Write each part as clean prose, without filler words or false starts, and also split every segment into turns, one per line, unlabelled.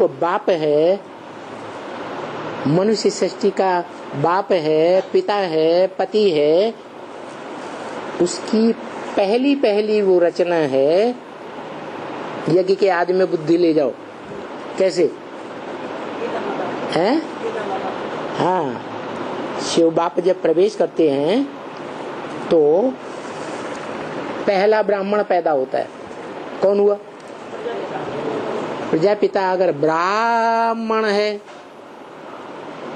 वो बाप है, मनुष्य सृष्टि का बाप है, पिता है, पति है, उसकी पहली पहली वो रचना है। यज्ञ के आदि में बुद्धि ले जाओ, कैसे हैं? हाँ, शिव बाप जब प्रवेश करते हैं तो पहला ब्राह्मण पैदा होता है। कौन हुआ? प्रजापिता। अगर ब्राह्मण है,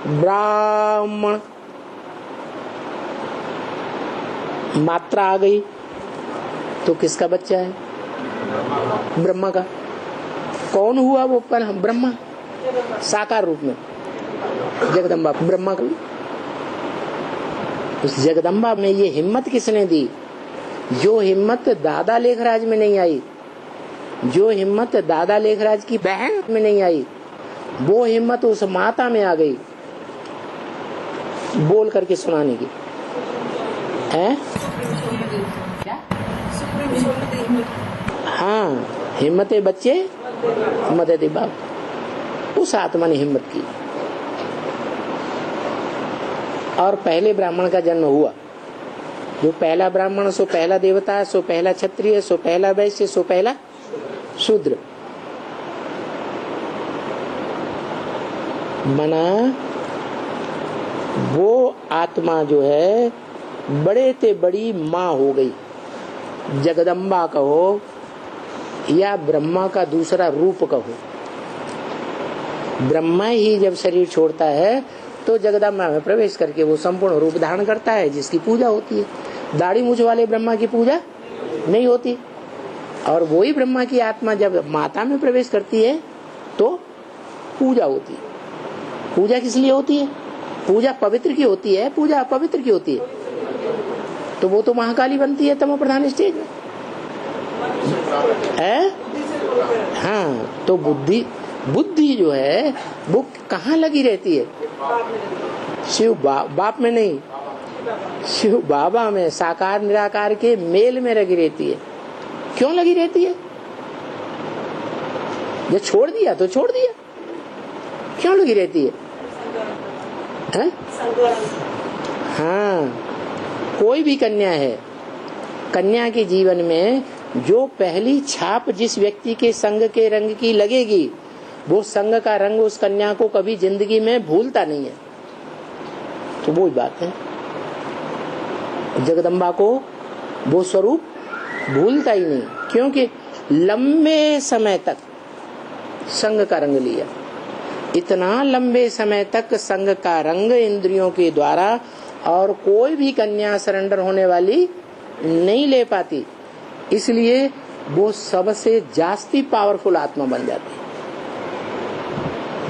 ब्राह्मण मात्रा आ गई तो किसका बच्चा है? ब्रह्मा का। कौन हुआ वो ब्रह्मा? साकार रूप में जगदम्बा ब्रह्मा का। उस जगदम्बा में ये हिम्मत किसने दी? जो हिम्मत दादा लेखराज में नहीं आई, जो हिम्मत दादा लेखराज की बहन में नहीं आई, वो हिम्मत उस माता में आ गई बोल करके सुनाने की है। हाँ, हिम्मत बच्चे मदद बाप। उस आत्मा ने हिम्मत की और पहले ब्राह्मण का जन्म हुआ। जो पहला ब्राह्मण, सो पहला देवता, सो पहला क्षत्रिय, सो पहला वैश्य, सो पहला शूद्र बना। वो आत्मा जो है बड़े ते बड़ी माँ हो गई। जगदम्बा कहो या ब्रह्मा का दूसरा रूप कहो। ब्रह्मा ही जब शरीर छोड़ता है तो जगदम्बा में प्रवेश करके वो संपूर्ण रूप धारण करता है, जिसकी पूजा होती है। दाढ़ी मूछ वाले ब्रह्मा की पूजा नहीं होती। और वही ब्रह्मा की आत्मा जब माता में प्रवेश करती है तो पूजा होती है। पूजा किस लिए होती है? पूजा पवित्र की होती है, पूजा अपवित्र की होती है। तो वो तो महाकाली बनती है तमो प्रधान स्टेज में है। हाँ, तो बुद्धि जो है वो कहाँ लगी रहती है? शिव बाप में नहीं, शिव बाबा में, साकार निराकार के मेल में लगी रहती है। क्यों लगी रहती है? जब छोड़ दिया तो छोड़ दिया, क्यों लगी रहती है? हाँ, कोई भी कन्या है, कन्या के जीवन में जो पहली छाप जिस व्यक्ति के संग के रंग की लगेगी, वो संग का रंग उस कन्या को कभी जिंदगी में भूलता नहीं है। तो वो बात है, जगदम्बा को वो स्वरूप भूलता ही नहीं, क्योंकि लंबे समय तक संग का रंग लिया। इतना लंबे समय तक संग का रंग इंद्रियों के द्वारा और कोई भी कन्या सरेंडर होने वाली नहीं ले पाती। इसलिए वो सबसे जास्ती पावरफुल आत्मा बन जाती है।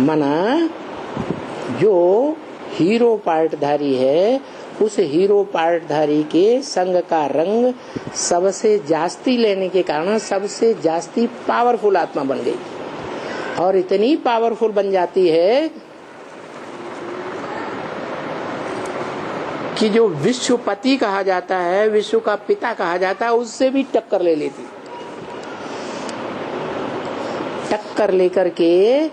मना जो हीरो पार्टधारी है, उस हीरो पार्टधारी के संग का रंग सबसे जास्ती लेने के कारण सबसे जास्ती पावरफुल आत्मा बन गई। और इतनी पावरफुल बन जाती है कि जो विश्वपति कहा जाता है, विश्व का पिता कहा जाता है, उससे भी टक्कर ले लेती। टक्कर लेकर के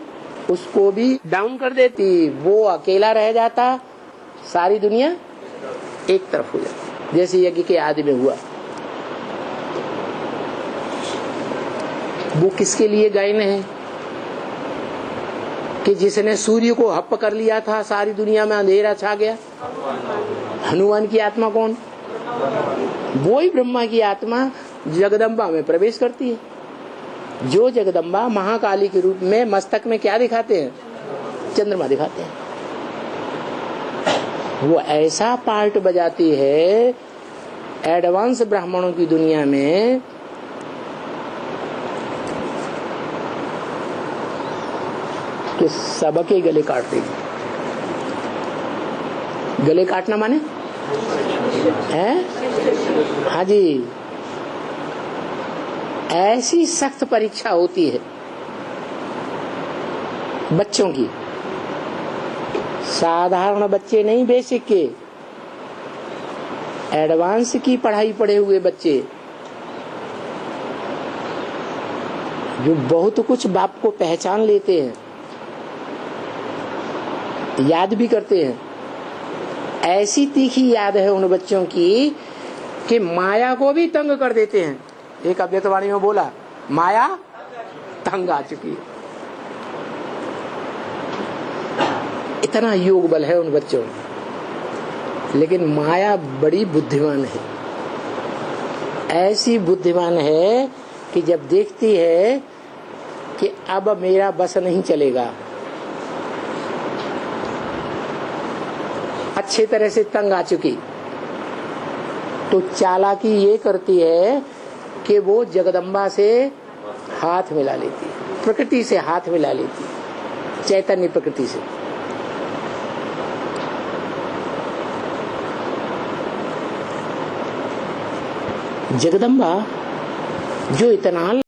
उसको भी डाउन कर देती। वो अकेला रह जाता, सारी दुनिया एक तरफ हो जाती, जैसे यज्ञ के आदि में हुआ। वो किसके लिए गायन है? कि जिसने सूर्य को हप्प कर लिया था, सारी दुनिया में अंधेरा छा गया। हनुमान की आत्मा कौन? वो ही ब्रह्मा की आत्मा जगदम्बा में प्रवेश करती है। जो जगदम्बा महाकाली के रूप में मस्तक में क्या दिखाते हैं? चंद्रमा दिखाते हैं। वो ऐसा पार्ट बजाती है एडवांस ब्राह्मणों की दुनिया में कि सबके गले काट देगी। गले काटना माने है? हाँ जी, ऐसी सख्त परीक्षा होती है बच्चों की। साधारण बच्चे नहीं, बेसिक के, एडवांस की पढ़ाई पढ़े हुए बच्चे जो बहुत कुछ बाप को पहचान लेते हैं, याद भी करते हैं। ऐसी तीखी याद है उन बच्चों की कि माया को भी तंग कर देते हैं। एक अव्यक्तवाणी में बोला, माया तंग आ चुकी है। इतना योग बल है उन बच्चों में। लेकिन माया बड़ी बुद्धिमान है, ऐसी बुद्धिमान है कि जब देखती है कि अब मेरा बस नहीं चलेगा, अच्छी तरह से तंग आ चुकी, तो चालाकी ये करती है कि वो जगदम्बा से हाथ मिला लेती है, प्रकृति से हाथ मिला लेती है, चैतन्य प्रकृति से। जगदम्बा जो इतना